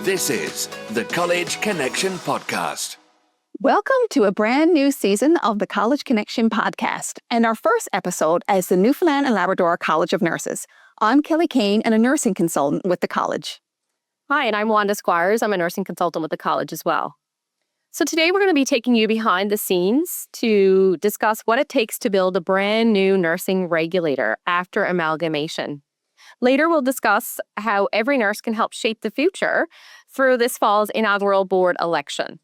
This is the College Connection Podcast. Welcome to a brand new season of the College Connection Podcast and our first episode as the Newfoundland and Labrador College of Nurses. I'm Kelly Kean and a nursing consultant with the college. Hi, and I'm Wanda Squires. I'm a nursing consultant with the college as well. So today we're going to be taking you behind the scenes to discuss what it takes to build a brand new nursing regulator after amalgamation. Later, we'll discuss how every nurse can help shape the future for this fall's inaugural board election.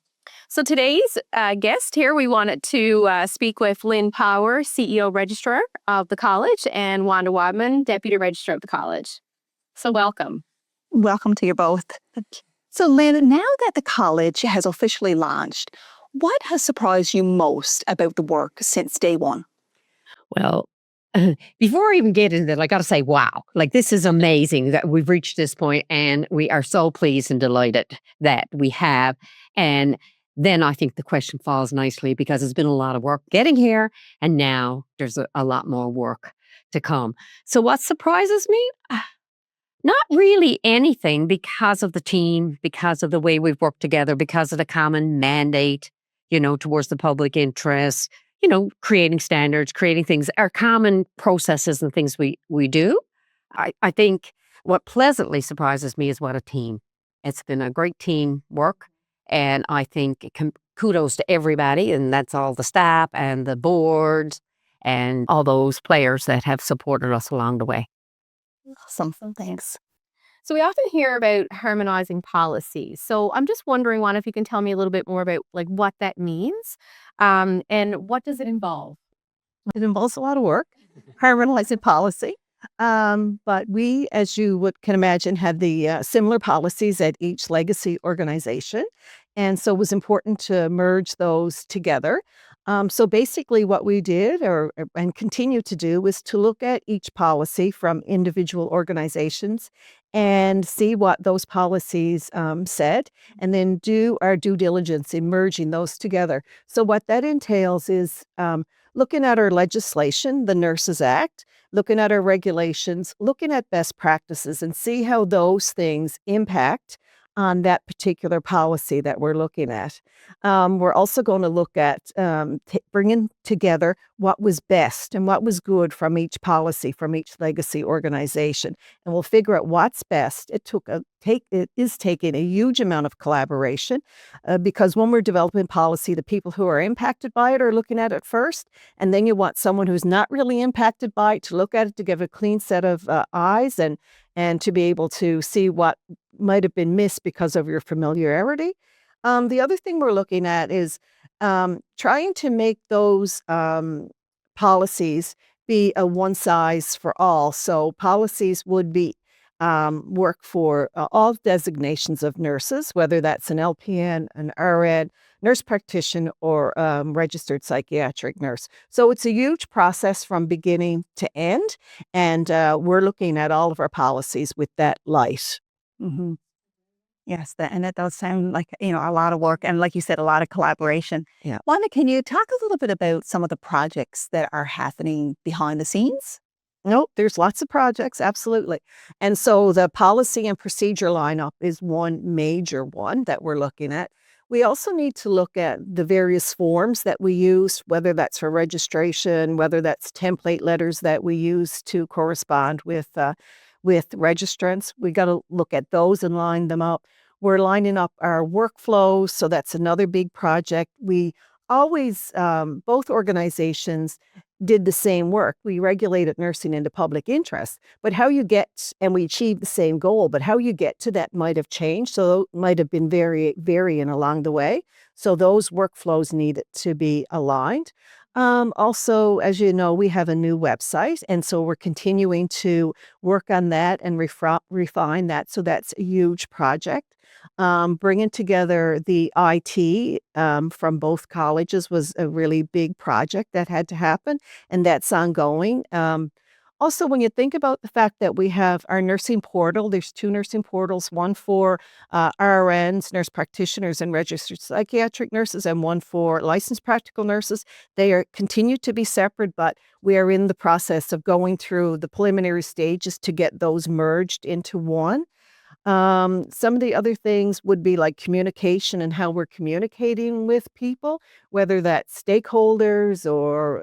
So today's guest here, we wanted to speak with Lynn Power, CEO Registrar of the college, and Wanda Wadman, Deputy Registrar of the college. So welcome. Welcome to you both. So Lynn, now that the college has officially launched, what has surprised you most about the work since day one? Well, before I even get into that, I got to say, wow, like this is amazing that we've reached this point, and we are so pleased and delighted that we have. And then I think the question falls nicely because it's been a lot of work getting here, and now there's a lot more work to come. So what surprises me? Not really anything, because of the team, because of the way we've worked together, because of the common mandate, towards the public interest, creating standards, creating things, our common processes and things we do. I think what pleasantly surprises me is what a team. It's been a great team work, and I think kudos to everybody, and that's all the staff and the boards and all those players that have supported us along the way. Awesome. Thanks. So we often hear about harmonizing policies. So I'm just wondering, Juan, if you can tell me a little bit more about what that means, and what does it involve? It involves a lot of work, harmonizing policy. But we, as you can imagine, have the similar policies at each legacy organization. And so it was important to merge those together. So basically what we did and continue to do is to look at each policy from individual organizations and see what those policies said, and then do our due diligence in merging those together. So what that entails is looking at our legislation, the Nurses Act, looking at our regulations, looking at best practices, and see how those things impact on that particular policy that we're looking at. We're also going to look at bringing together what was best and what was good from each policy, from each legacy organization, and we'll figure out what's best. It is taking a huge amount of collaboration because when we're developing policy, the people who are impacted by it are looking at it first, and then you want someone who's not really impacted by it to look at it, to give a clean set of eyes and to be able to see what might have been missed because of your familiarity. The other thing we're looking at is trying to make those policies be a one size for all. So policies would be work for all designations of nurses, whether that's an LPN, an RN, nurse practitioner, or registered psychiatric nurse. So it's a huge process from beginning to end, and we're looking at all of our policies with that light. Mm-hmm. Yes, and that does sound like, a lot of work, and like you said, a lot of collaboration. Yeah. Wanda, can you talk a little bit about some of the projects that are happening behind the scenes? Nope, there's lots of projects, absolutely. And so the policy and procedure lineup is one major one that we're looking at. We also need to look at the various forms that we use, whether that's for registration, whether that's template letters that we use to correspond with registrants. We got to look at those and line them up. We're lining up our workflows, so that's another big project. We always, both organizations did the same work. We regulated nursing into public interest, but how you get, and we achieved the same goal, but how you get to that might have changed. So it might have been varying along the way. So those workflows needed to be aligned. Also, as you know, we have a new website, and so we're continuing to work on that and refine that. So that's a huge project. Bringing together the IT from both colleges was a really big project that had to happen, and that's ongoing. Also, when you think about the fact that we have our nursing portal, there's two nursing portals, one for RNs, nurse practitioners, and registered psychiatric nurses, and one for licensed practical nurses. They continue to be separate, but we are in the process of going through the preliminary stages to get those merged into one. Some of the other things would be like communication and how we're communicating with people, whether that's stakeholders or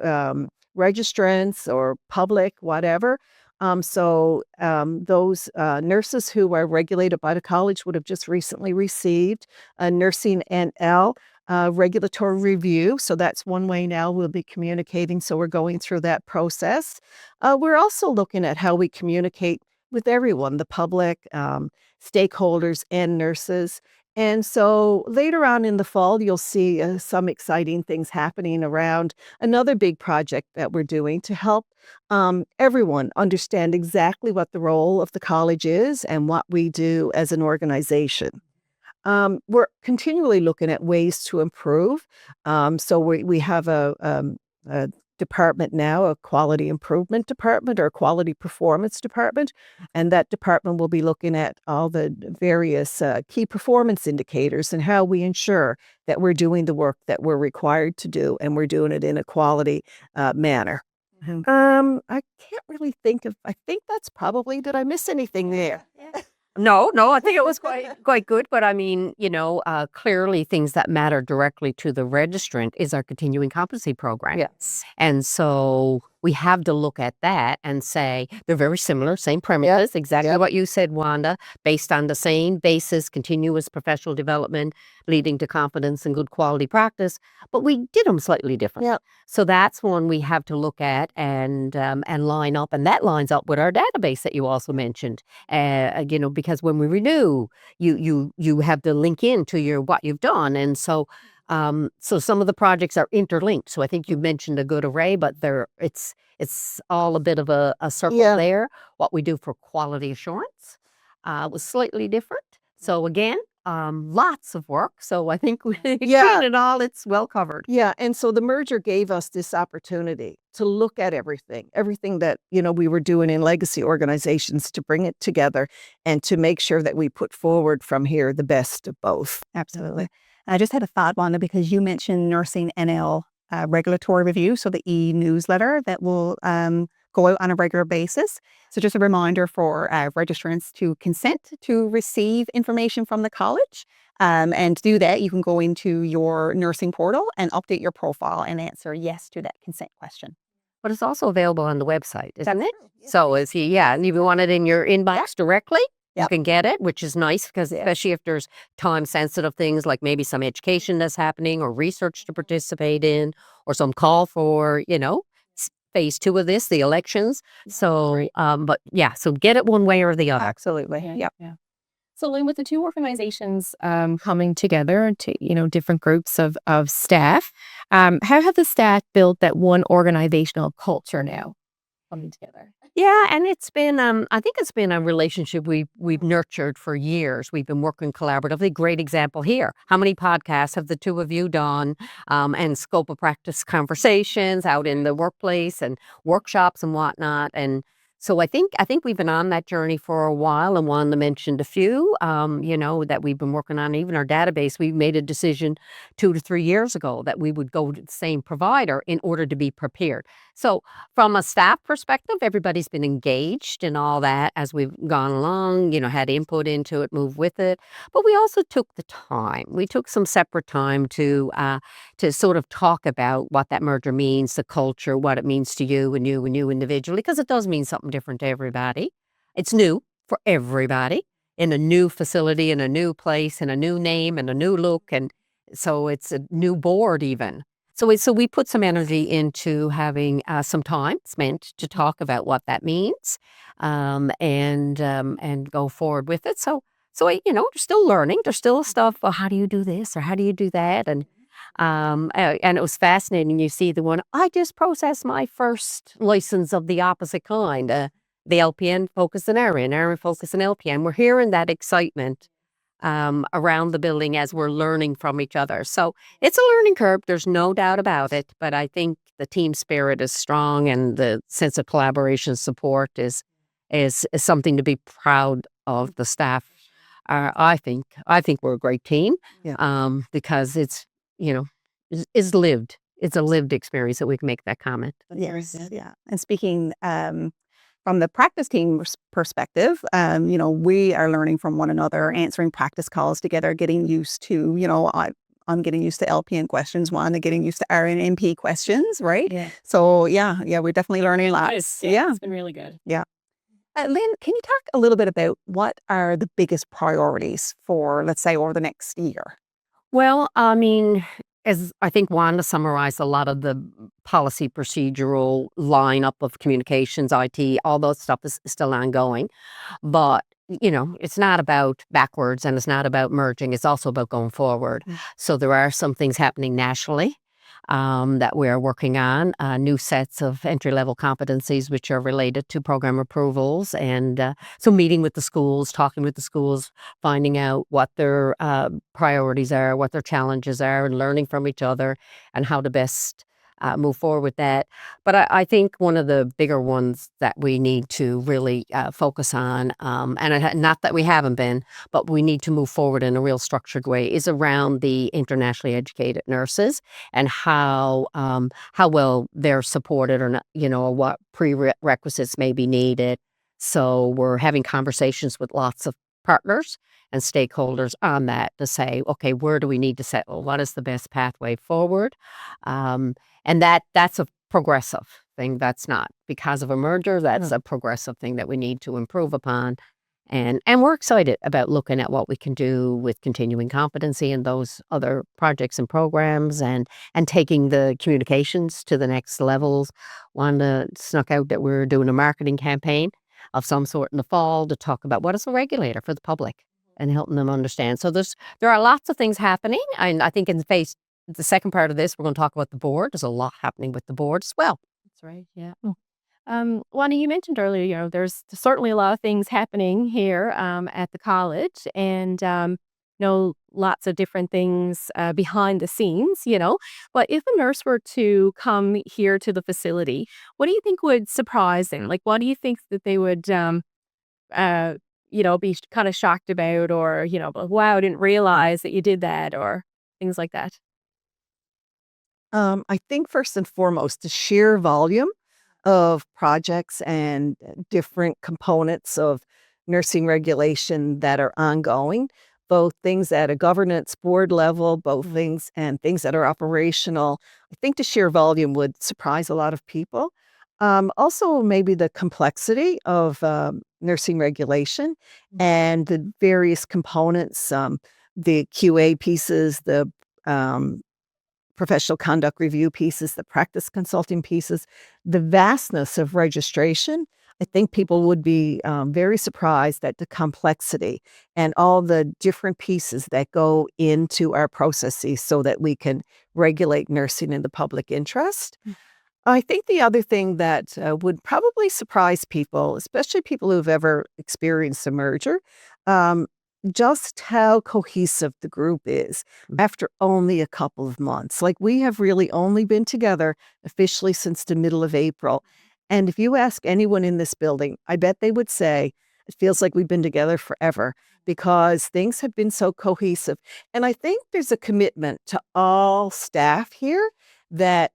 registrants or public, whatever. Those nurses who are regulated by the college would have just recently received a nursing NL regulatory review. So that's one way now we'll be communicating. So we're going through that process. We're also looking at how we communicate with everyone, the public, stakeholders, and nurses. And so later on in the fall, you'll see some exciting things happening around another big project that we're doing to help everyone understand exactly what the role of the college is and what we do as an organization. We're continually looking at ways to improve. We have a department now, a quality improvement department or a quality performance department, and that department will be looking at all the various key performance indicators and how we ensure that we're doing the work that we're required to do and we're doing it in a quality manner. I can't really think of. I think that's probably. Did I miss anything there? No, I think it was quite good. But I mean, clearly things that matter directly to the registrant is our continuing competency program. Yes. And so we have to look at that and say they're very similar, same premises, exactly what you said, Wanda, based on the same basis, continuous professional development, leading to confidence and good quality practice, but we did them slightly different. Yep. So that's one we have to look at and line up, and that lines up with our database that you also mentioned. Because when we renew, you have to link into what you've done, and so some of the projects are interlinked. So I think you mentioned a good array, but it's all a bit of a circle there. What we do for quality assurance was slightly different. So again, lots of work. So I think between it all, it's well covered. Yeah, and so the merger gave us this opportunity to look at everything that, we were doing in legacy organizations, to bring it together and to make sure that we put forward from here the best of both. Absolutely. I just had a thought, Wanda, because you mentioned nursing NL regulatory review, so the e-newsletter that will go out on a regular basis. So just a reminder for registrants to consent to receive information from the college. And to do that, you can go into your nursing portal and update your profile and answer yes to that consent question. But it's also available on the website, isn't it? So and if you want it in your inbox directly, you can get it, which is nice because especially if there's time-sensitive things like maybe some education that's happening or research to participate in or some call for, phase 2 of this, the elections. So, so get it one way or the other. Absolutely. Yeah. So, Lynn, with the two organizations coming together to, different groups of staff, how have the staff built that one organizational culture now coming together? Yeah, and it's been, I think it's been a relationship we've nurtured for years. We've been working collaboratively. Great example here. How many podcasts have the two of you done and scope of practice conversations out in the workplace and workshops and whatnot? And so I think we've been on that journey for a while, and Wanda mentioned a few, that we've been working on. Even our database, we made a decision 2 to 3 years ago that we would go to the same provider in order to be prepared. So from a staff perspective, everybody's been engaged in all that as we've gone along, had input into it, moved with it. But we also took the time. We took some separate time to sort of talk about what that merger means, the culture, what it means to you and you individually, because it does mean something different to everybody. It's new for everybody in a new facility, in a new place, in a new name, and a new look. And so it's a new board even. So we put some energy into having some time spent to talk about what that means and go forward with it. So they're still learning. There's still stuff, how do you do this or how do you do that? And it was fascinating. You see the one, I just processed my first license of the opposite kind, the LPN focus and RN focus and LPN. We're hearing that excitement around the building as we're learning from each other. So it's a learning curve. There's no doubt about it. But I think the team spirit is strong and the sense of collaboration support is something to be proud of the staff. I think we're a great team because it's is lived. It's a lived experience that we can make that comment. Yes. Yeah. And speaking from the practice team perspective, we are learning from one another, answering practice calls together, getting used to, I'm getting used to LPN questions, Wanda getting used to RNMP questions, right? Yeah. So we're definitely learning lots. Yeah. It's been really good. Yeah. Lynn, can you talk a little bit about what are the biggest priorities for, let's say, over the next year? Well, I mean, as I think Wanda summarized a lot of the policy procedural lineup of communications, IT, all those stuff is still ongoing. But, it's not about backwards and it's not about merging. It's also about going forward. So there are some things happening nationally that we're working on, new sets of entry-level competencies which are related to program approvals. And so meeting with the schools, talking with the schools, finding out what their priorities are, what their challenges are, and learning from each other and how to best move forward with that. But I think one of the bigger ones that we need to really focus on, not that we haven't been, but we need to move forward in a real structured way, is around the internationally educated nurses and how well they're supported or not, or what prerequisites may be needed. So we're having conversations with lots of partners and stakeholders on that to say, okay, where do we need to settle? What is the best pathway forward? And that's a progressive thing. That's not because of a merger. That's a progressive thing that we need to improve upon. And we're excited about looking at what we can do with continuing competency and those other projects and programs and taking the communications to the next levels. Wanda snuck out that we're doing a marketing campaign of some sort in the fall to talk about what is a regulator for the public and helping them understand. So there are lots of things happening. And I think in the second part of this, we're going to talk about the board. There's a lot happening with the board as well. That's right. Yeah. Wanda, you mentioned earlier, there's certainly a lot of things happening here at the college, and lots of different things behind the scenes. But if a nurse were to come here to the facility, what do you think would surprise them? Like, what do you think that they would, be kind of shocked about, or wow, I didn't realize that you did that, or things like that? I think first and foremost, the sheer volume of projects and different components of nursing regulation that are ongoing, both things at a governance board level, both things and things that are operational. I think the sheer volume would surprise a lot of people. Also, maybe the complexity of nursing regulation and the various components, the QA pieces, the professional conduct review pieces, the practice consulting pieces, the vastness of registration. I think people would be very surprised at the complexity and all the different pieces that go into our processes so that we can regulate nursing in the public interest. I think the other thing that would probably surprise people, especially people who've ever experienced a merger, just how cohesive the group is after only a couple of months. Like, we have really only been together officially since the middle of April. And if you ask anyone in this building, I bet they would say it feels like we've been together forever because things have been so cohesive. And I think there's a commitment to all staff here that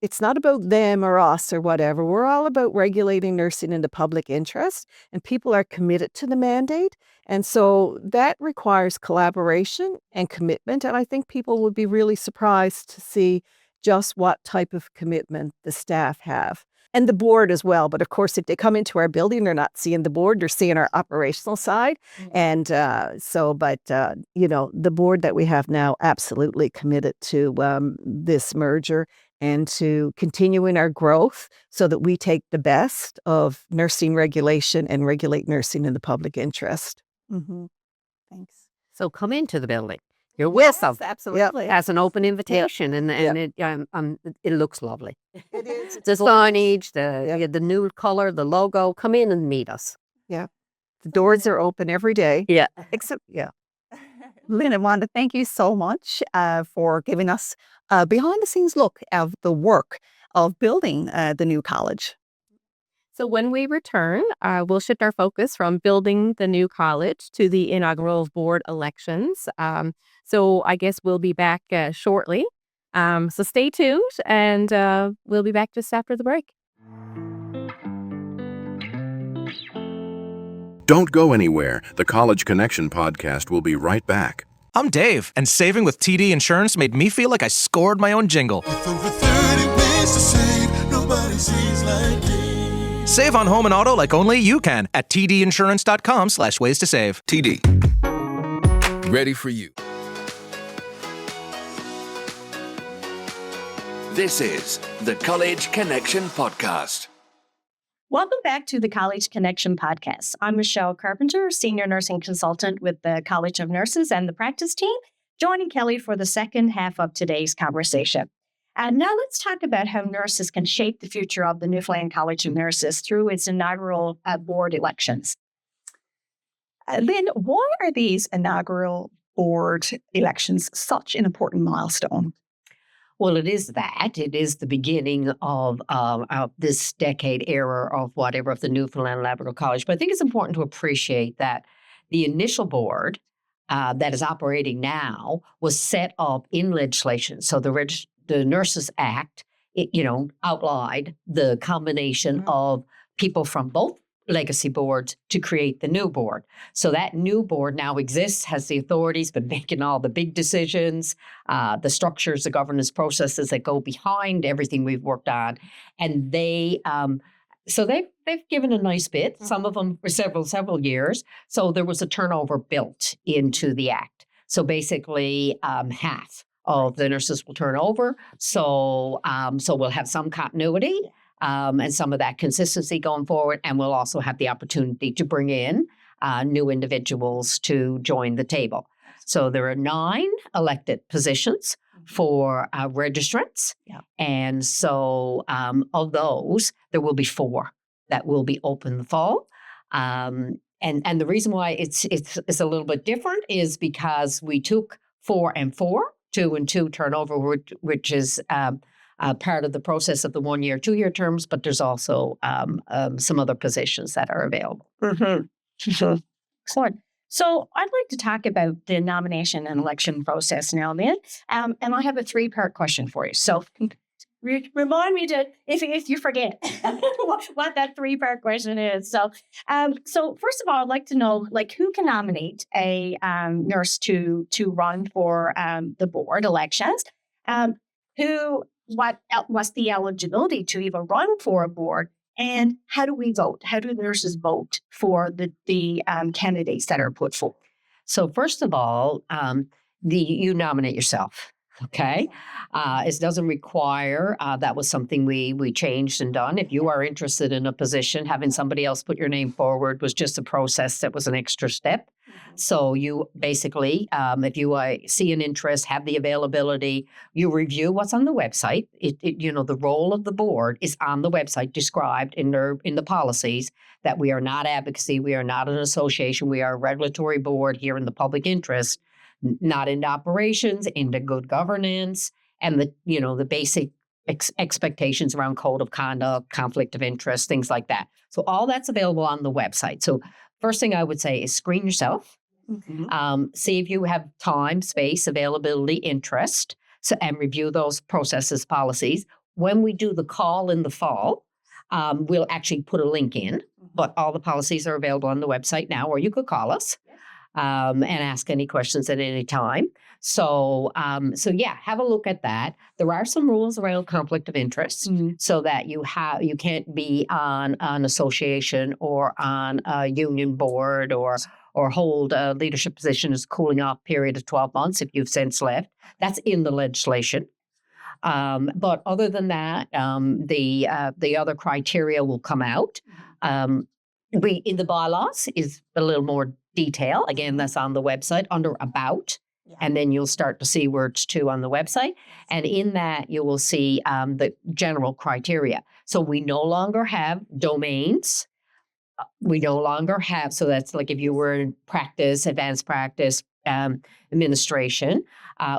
it's not about them or us or whatever. We're all about regulating nursing in the public interest, and people are committed to the mandate. And so that requires collaboration and commitment. And I think people would be really surprised to see just what type of commitment the staff have. And the board as well. But of course, if they come into our building, they're not seeing the board, they're seeing our operational side. And the board that we have now absolutely committed to this merger and to continuing our growth so that we take the best of nursing regulation and regulate nursing in the public interest. Thanks. So come into the building. You're with them. Absolutely. As an open invitation, and it looks lovely. It is. The signage, the new color, the logo. Come in and meet us. The doors are open every day. Yeah. Except, Lynn and Wanda, thank you so much for giving us a behind-the-scenes look of the work of building the new college. So when we return, we'll shift our focus from building the new college to the inaugural board elections. So I guess we'll be back shortly. So stay tuned, and we'll be back just after the break. Don't go anywhere. The College Connection podcast will be right back. I'm Dave, and saving with TD Insurance made me feel like I scored my own jingle. With over 30 ways to save, nobody saves like Dave. Save on home and auto like only you can at tdinsurance.com/ways to save. TD. Ready for you. This is the College Connection podcast. Welcome back to the College Connection podcast. I'm Michelle Carpenter, Senior Nursing Consultant with the College of Nurses and the practice team, joining Kelly for the second half of today's conversation. And now let's talk about how nurses can shape the future of the Newfoundland College of Nurses through its inaugural board elections. Lynn, why are these inaugural board elections such an important milestone? Well, it is that. It is the beginning of this decade era of whatever of the Newfoundland and Labrador College. But I think it's important to appreciate that the initial board that is operating now was set up in legislation. So the Nurses Act, outlined the combination of people from both legacy boards to create the new board. So that new board now exists, has the authorities, been making all the big decisions, the structures, the governance processes that go behind everything we've worked on. And they've given a nice bit, some of them for several years. So there was a turnover built into the act. So basically half of the nurses will turn over. So we'll have some continuity. And some of that consistency going forward. And we'll also have the opportunity to bring in new individuals to join the table. So there are 9 elected positions for registrants. Yeah. And so of those, there will be 4 that will be open the fall. And the reason why it's a little bit different is because we took 4 and 4, 2 and 2 turnover, which is part of the process of the 1-year, 2-year terms, but there's also some other positions that are available. Mm-hmm. Excellent. So I'd like to talk about the nomination and election process now, Lynn. And I have a 3-part question for you. So remind me to, if you forget, what that 3-part question is. So first of all, I'd like to know, who can nominate a nurse to run for the board elections? What's the eligibility to even run for a board, and how do we vote? How do nurses vote for the candidates that are put forward? So first of all, you nominate yourself. Okay. It doesn't require, that was something we changed and done. If you are interested in a position, having somebody else put your name forward was just a process that was an extra step. So you basically, if you see an interest, have the availability, you review what's on the website. The role of the board is on the website described in the policies that we are not advocacy, we are not an association, we are a regulatory board here in the public interest, not into operations, into good governance, and the basic expectations around code of conduct, conflict of interest, things like that. So all that's available on the website. So first thing I would say is screen yourself. Mm-hmm. See if you have time, space, availability, interest, and review those processes, policies. When we do the call in the fall, we'll actually put a link in, but all the policies are available on the website now, or you could call us and ask any questions at any time. So have a look at that. There are some rules around conflict of interest, so that you can't be on an association or on a union board or hold a leadership position as a cooling off period of 12 months if you've since left. That's in the legislation. But other than that, the other criteria will come out. In the bylaws is a little more detail. Again, that's on the website under About. And then you'll start to see words too on the website. And in that, you will see the general criteria. So we no longer have domains. We no longer have, so that's like if you were in practice, advanced practice, administration.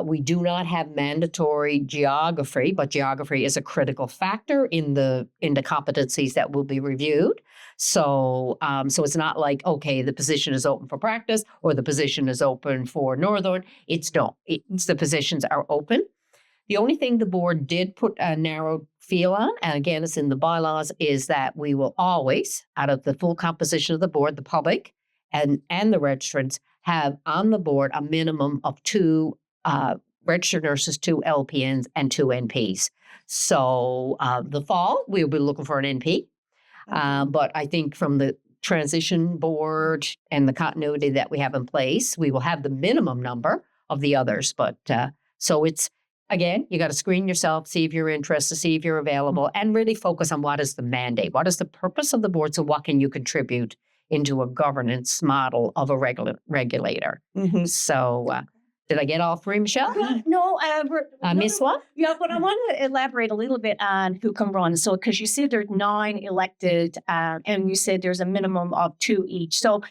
We do not have mandatory geography, but geography is a critical factor in the competencies that will be reviewed. So it's not like, okay, the position is open for practice or the position is open for Northern. It's the positions are open. The only thing the board did put a narrow feel on, and again, it's in the bylaws, is that we will always, out of the full composition of the board, the public and the registrants have on the board a minimum of 2 registered nurses, 2 LPNs, and 2 NPs. So the fall, we'll be looking for an NP. But I think from the transition board and the continuity that we have in place, we will have the minimum number of the others. But so it's, again, you got to screen yourself, see if you're interested, see if you're available, and really focus on what is the mandate, what is the purpose of the board, so what can you contribute into a governance model of a regulator. So did I get all 3, Michelle? No, Miss one? Yeah, but I want to elaborate a little bit on who can run. So, because you said there's 9 elected, and you said there's a minimum of 2 each. So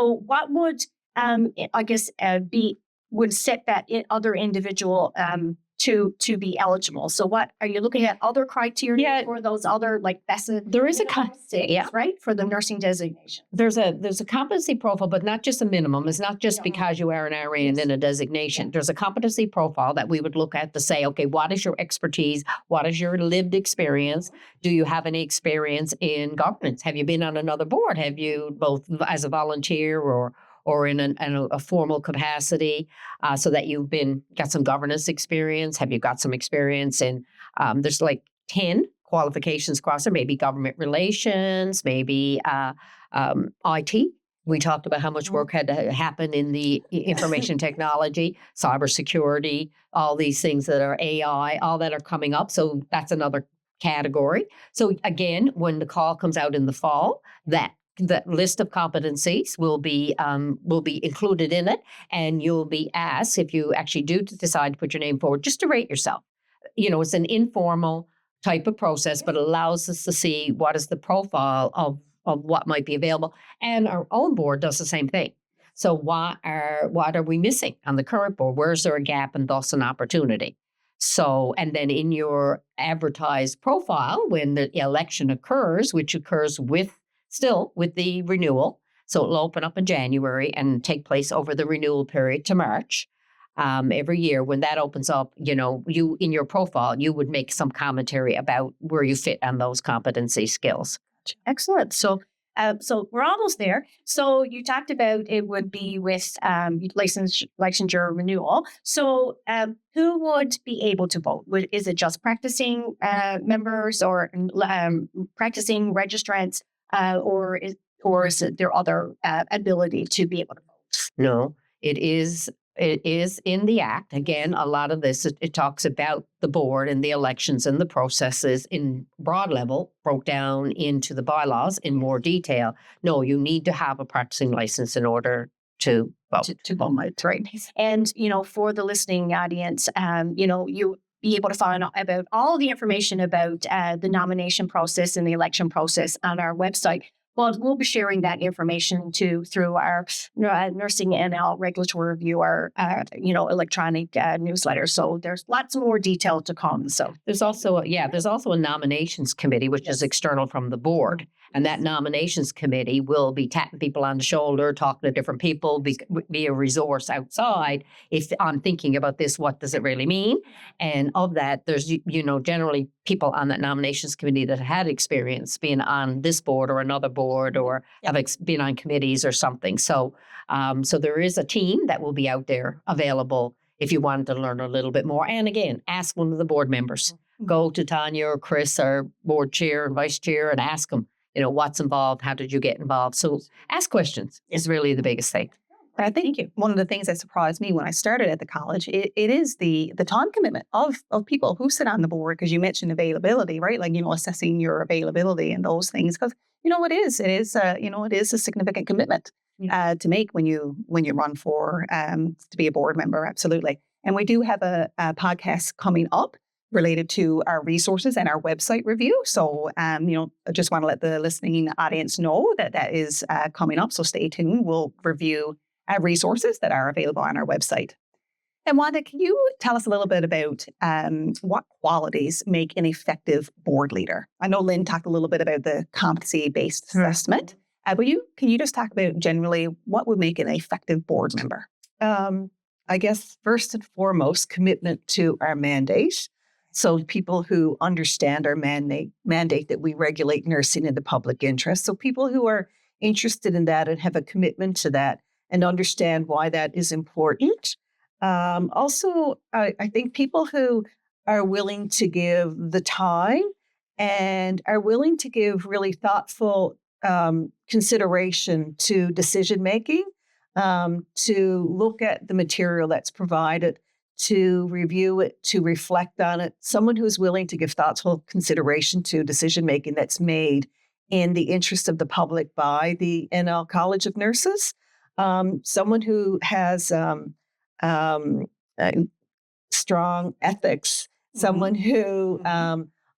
what would, I guess, would set that other individual to be eligible? So, what are you looking at? Other criteria for those other there is a right, for the nursing designation. There's a competency profile, but not just a minimum. It's not just because you are an RA and then a designation. There's a competency profile that we would look at to say, okay, what is your expertise? What is your lived experience? Do you have any experience in governance? Have you been on another board? Have you both as a volunteer or in a formal capacity, so that you've got some governance experience? Have you got some experience in, there's 10 qualifications across there, maybe government relations, maybe IT. We talked about how much work had to happen in the information technology, cybersecurity, all these things that are AI, all that are coming up. So that's another category. So again, when the call comes out in the fall, that list of competencies will be included in it, and you'll be asked, if you actually do decide to put your name forward, just to rate yourself. It's an informal type of process, but allows us to see what is the profile of what might be available. And our own board does the same thing. So what are we missing on the current board? Where is there a gap and thus an opportunity? So, and then in your advertised profile, when the election occurs, which occurs with the renewal. So it'll open up in January and take place over the renewal period to March. Every year when that opens up, you in your profile, you would make some commentary about where you fit on those competency skills. Excellent. So we're almost there. So you talked about it would be with licensure renewal. So who would be able to vote? Is it just practicing members or practicing registrants? Or is it their other ability to be able to vote? No, it is in the Act. Again, a lot of this, it talks about the board and the elections and the processes in broad level, broke down into the bylaws in more detail. No, you need to have a practicing license in order to vote. To vote, right. And, for the listening audience, you be able to find out about all the information about the nomination process and the election process on our website. But we'll be sharing that information through our Nursing NL Regulatory Review, our electronic newsletter. So there's lots more detail to come. So there's also a nominations committee, which is external from the board. And that nominations committee will be tapping people on the shoulder, talking to different people, be a resource outside. If I'm thinking about this, what does it really mean? And of that, there's, generally people on that nominations committee that had experience being on this board or another board or have been on committees or something. So there is a team that will be out there available if you wanted to learn a little bit more. And again, ask one of the board members. Go to Tanya or Chris, our board chair and vice chair, and ask them, what's involved? How did you get involved? So ask questions is really the biggest thing. I think one of the things that surprised me when I started at the college, it is the time commitment of people who sit on the board, because you mentioned availability, right? Assessing your availability and those things, because it is a significant commitment to make when you run for to be a board member. Absolutely. And we do have a podcast coming up related to our resources and our website review. So, I just want to let the listening audience know that is coming up. So stay tuned. We'll review resources that are available on our website. And Wanda, can you tell us a little bit about what qualities make an effective board leader? I know Lynn talked a little bit about the competency-based assessment. But can you just talk about generally what would make an effective board member? I guess, first and foremost, commitment to our mandate. So people who understand our mandate that we regulate nursing in the public interest. So people who are interested in that and have a commitment to that and understand why that is important. Also, I think people who are willing to give the time and are willing to give really thoughtful consideration to decision making, to look at the material that's provided, to review it, to reflect on it. Someone who's willing to give thoughtful consideration to decision making that's made in the interest of the public by the NL College of Nurses. Someone who has strong ethics, someone who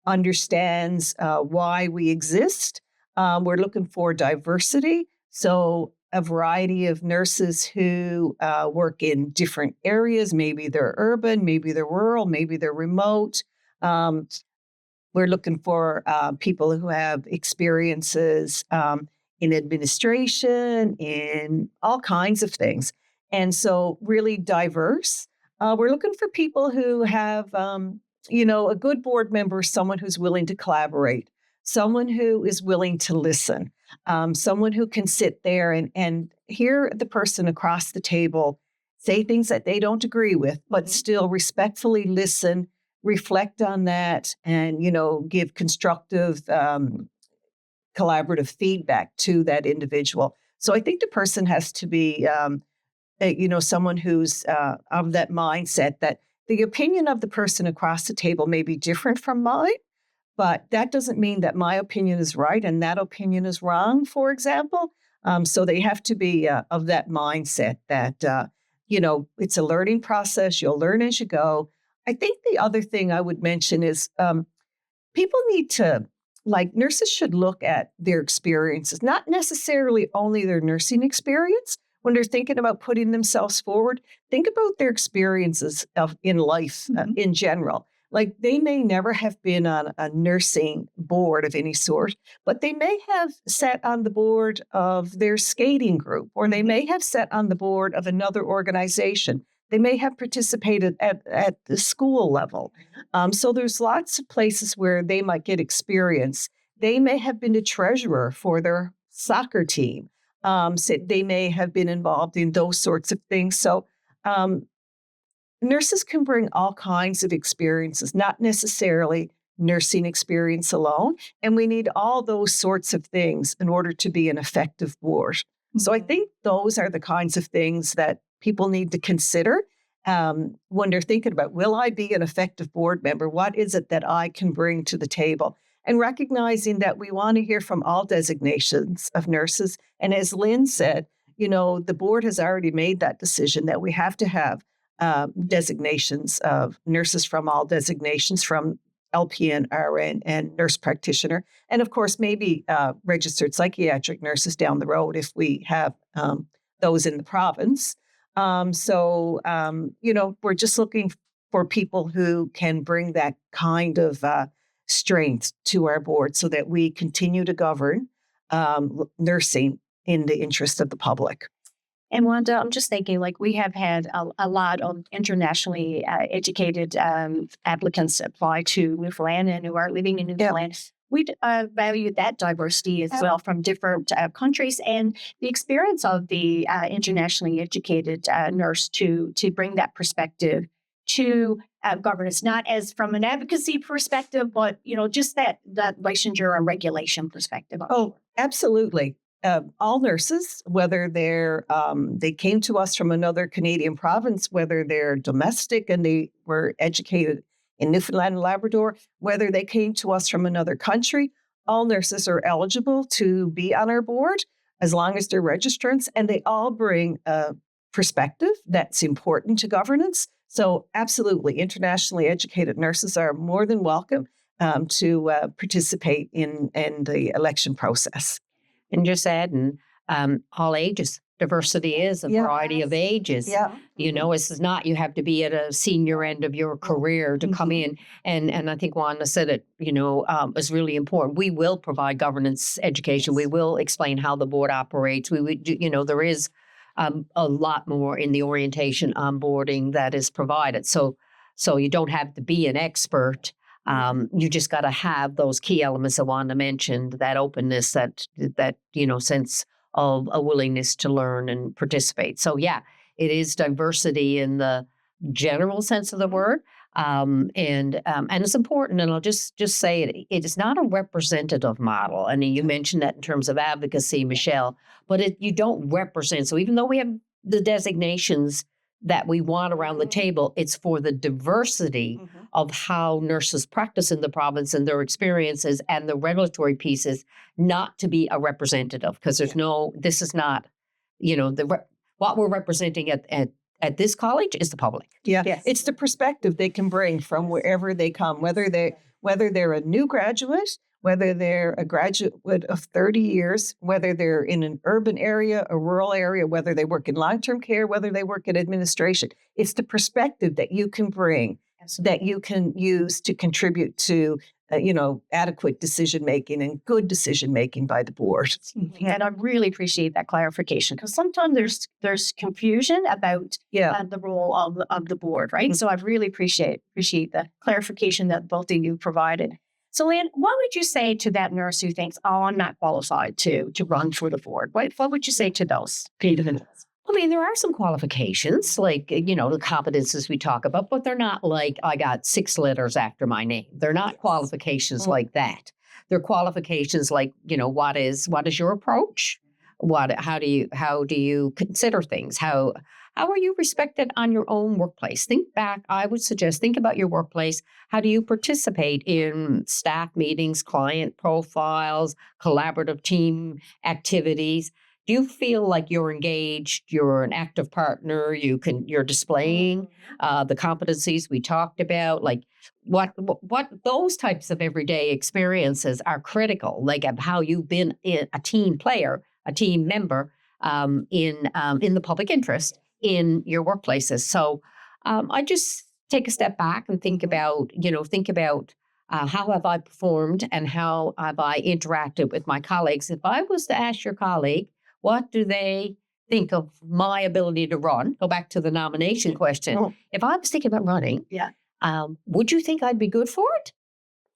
understands why we exist. We're looking for diversity. So a variety of nurses who work in different areas. Maybe they're urban, maybe they're rural, maybe they're remote. We're looking for people who have experiences in administration, in all kinds of things. And so really diverse. We're looking for people who have, a good board member, someone who's willing to collaborate, someone who is willing to listen, someone who can sit there and hear the person across the table say things that they don't agree with, but still respectfully listen, reflect on that, and, give constructive, collaborative feedback to that individual. So I think the person has to be, someone who's of that mindset that the opinion of the person across the table may be different from mine, but that doesn't mean that my opinion is right and that opinion is wrong, for example. So they have to be of that mindset that, it's a learning process. You'll learn as you go. I think the other thing I would mention is people need to, nurses should look at their experiences, not necessarily only their nursing experience. When they're thinking about putting themselves forward, think about their experiences in life in general. Like they may never have been on a nursing board of any sort, but they may have sat on the board of their skating group, or they may have sat on the board of another organization. They may have participated at the school level. So there's lots of places where they might get experience. They may have been a treasurer for their soccer team. So they may have been involved in those sorts of things. So nurses can bring all kinds of experiences, not necessarily nursing experience alone. And we need all those sorts of things in order to be an effective board. So I think those are the kinds of things that people need to consider when they're thinking about, will I be an effective board member? What is it that I can bring to the table? And recognizing that we want to hear from all designations of nurses. And as Lynn said, the board has already made that decision that we have to have designations of nurses from all designations, from LPN, RN, and nurse practitioner. And of course, maybe registered psychiatric nurses down the road if we have those in the province. We're just looking for people who can bring that kind of strength to our board so that we continue to govern nursing in the interest of the public. And Wanda, I'm just thinking, we have had a lot of internationally educated applicants apply to Newfoundland and who are living in Newfoundland. We value that diversity as well from different countries, and the experience of the internationally educated nurse to bring that perspective to governance, not as from an advocacy perspective, but just that licensure and regulation perspective. Oh, absolutely. All nurses, whether they came to us from another Canadian province, whether they're domestic and they were educated in Newfoundland and Labrador, whether they came to us from another country, all nurses are eligible to be on our board as long as they're registrants, and they all bring a perspective that's important to governance. So absolutely, internationally educated nurses are more than welcome to participate in the election process. And just adding, all ages. Diversity is a variety of ages. Yeah. This is not you have to be at a senior end of your career to come in. And I think Wanda said it, is really important. We will provide governance education. We will explain how the board operates. There is a lot more in the orientation onboarding that is provided. So you don't have to be an expert. You just got to have those key elements that Wanda mentioned, that openness, that sense of a willingness to learn and participate. So yeah, it is diversity in the general sense of the word. And it's important, and I'll just say it is not a representative model. I mean, you mentioned that in terms of advocacy, Michelle, but you don't represent. So even though we have the designations that we want around the table, it's for the diversity of how nurses practice in the province and their experiences and the regulatory pieces, not to be a representative, because this is not, what we're representing at this college is the public. Yeah, yes. It's the perspective they can bring from wherever they come, whether they're a new graduate, whether they're a graduate of 30 years, whether they're in an urban area, a rural area, whether they work in long-term care, whether they work in administration. It's the perspective that you can bring, that you can use to contribute to adequate decision-making and good decision-making by the board. And I really appreciate that clarification, because sometimes there's confusion about the role of the board, right? Mm-hmm. So I really appreciate the clarification that both of you provided. So Lynn, what would you say to that nurse who thinks, I'm not qualified to run for the board? What would you say to those people? I mean, there are some qualifications, like, the competences we talk about, but they're not like, I got 6 letters after my name. They're not qualifications like that. They're qualifications like, what is your approach? How do you consider things? How are you respected on your own workplace? Think back. I would suggest, think about your workplace. How do you participate in staff meetings, client profiles, collaborative team activities? Do you feel like you're engaged, you're an active partner, you're displaying the competencies we talked about? Like what those types of everyday experiences are critical, like of how you've been a team player, a team member in the public interest in your workplaces. So I just take a step back and think about how have I performed and how have I interacted with my colleagues. If I was to ask your colleague, what do they think of my ability to run? Go back to the nomination question. Oh. If I was thinking about running, would you think I'd be good for it?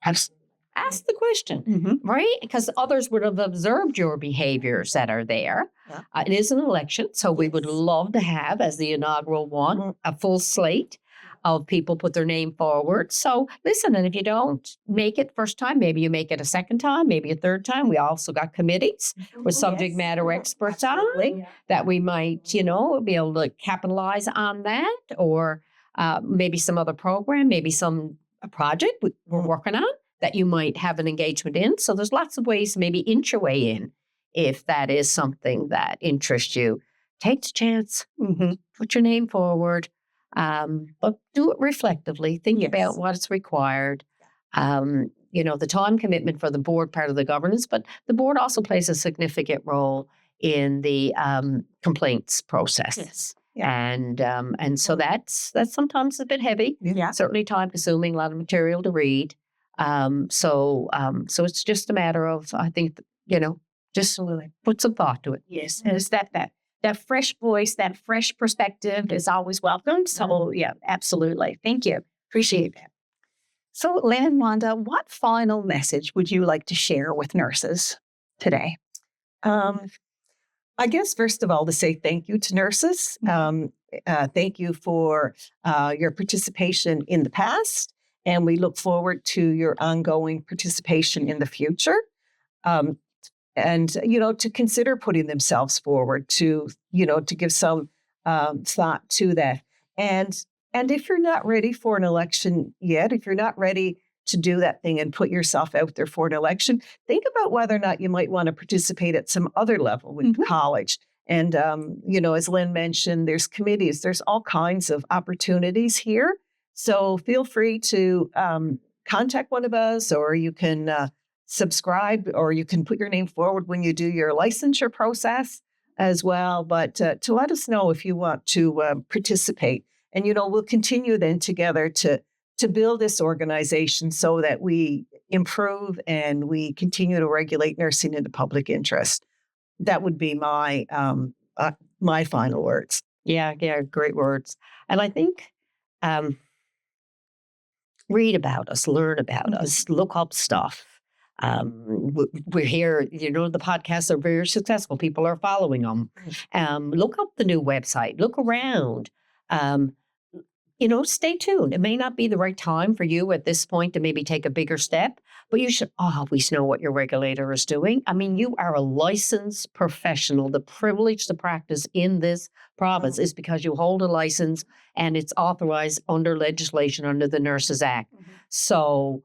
Ask the question, right? Because others would have observed your behaviors that are there. Yeah. It is an election, so we would love to have, as the inaugural one, a full slate of people put their name forward. So listen, and if you don't make it first time, maybe you make it a second time, maybe a third time. We also got committees with subject matter experts on that we might, be able to capitalize on that, or maybe some other program, maybe a project we're working on that you might have an engagement in. So there's lots of ways to maybe inch your way in if that is something that interests you. Take the chance, put your name forward. But do it reflectively. Think about what's required. The time commitment for the board, part of the governance, but the board also plays a significant role in the complaints process. Yes. Yeah. And so that's sometimes a bit heavy. Yeah. Certainly time consuming, a lot of material to read. So it's just a matter of, I think, just put some thought to it. Yes, and it's that fresh voice, that fresh perspective is always welcome. So, absolutely. Thank you. Appreciate that. So, Lynn and Wanda, what final message would you like to share with nurses today? I guess, first of all, to say thank you to nurses. Thank you for your participation in the past, and we look forward to your ongoing participation in the future. And, to consider putting themselves forward, to give some thought to that. And if you're not ready for an election yet, if you're not ready to do that thing and put yourself out there for an election, think about whether or not you might want to participate at some other level with college. And, as Lynn mentioned, there's committees, there's all kinds of opportunities here. So feel free to contact one of us, or you can subscribe, or you can put your name forward when you do your licensure process as well. But to let us know if you want to participate. And, we'll continue then together to build this organization so that we improve and we continue to regulate nursing in the public interest. That would be my my final words. Yeah, great words. And I think read about us, learn about us, look up stuff. We're here, the podcasts are very successful. People are following them. Look up the new website, look around. Stay tuned. It may not be the right time for you at this point to maybe take a bigger step, but you should always know what your regulator is doing. I mean, you are a licensed professional. The privilege to practice in this province is because you hold a license and it's authorized under legislation under the Nurses Act. So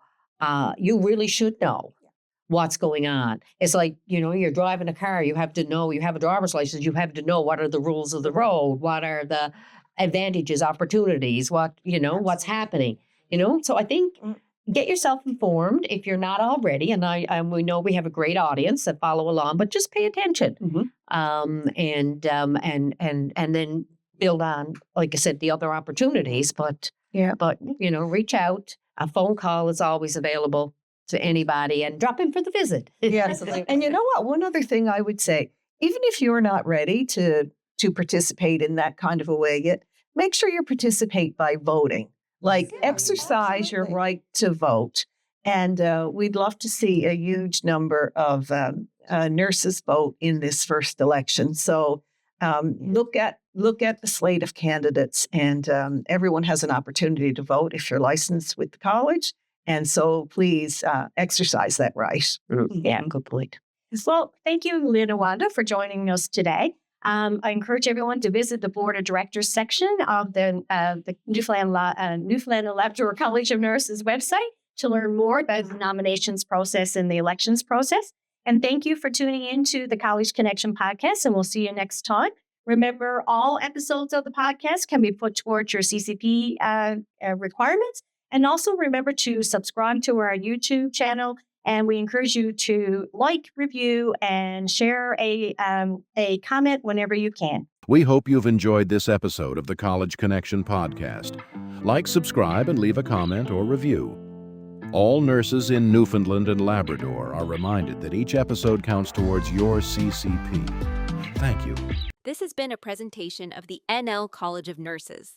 you really should know what's going on. It's like, you're driving a car. You have to know, you have a driver's license. You have to know what are the rules of the road, what are the advantages, opportunities, what's happening, So I think get yourself informed if you're not already. And we know we have a great audience that follow along, but just pay attention. And then build on, like I said, the other opportunities. But reach out. A phone call is always available to anybody, and drop in for the visit. Yes. And you know what? One other thing I would say, even if you're not ready to participate in that kind of a way yet, make sure you participate by voting. Exercise your right to vote. And we'd love to see a huge number of nurses vote in this first election. So look at the slate of candidates, and everyone has an opportunity to vote if you're licensed with the college. And so please exercise that right. Yeah, good point. Well, thank you, Lynn and Wanda, for joining us today. I encourage everyone to visit the Board of Directors section of the Newfoundland and Labrador College of Nurses website to learn more about the nominations process and the elections process. And thank you for tuning in to the College Connection podcast, and we'll see you next time. Remember, all episodes of the podcast can be put towards your CCP requirements. And also remember to subscribe to our YouTube channel. And we encourage you to like, review, and share a comment whenever you can. We hope you've enjoyed this episode of the College Connection podcast. Like, subscribe, and leave a comment or review. All nurses in Newfoundland and Labrador are reminded that each episode counts towards your CCP. Thank you. This has been a presentation of the NL College of Nurses.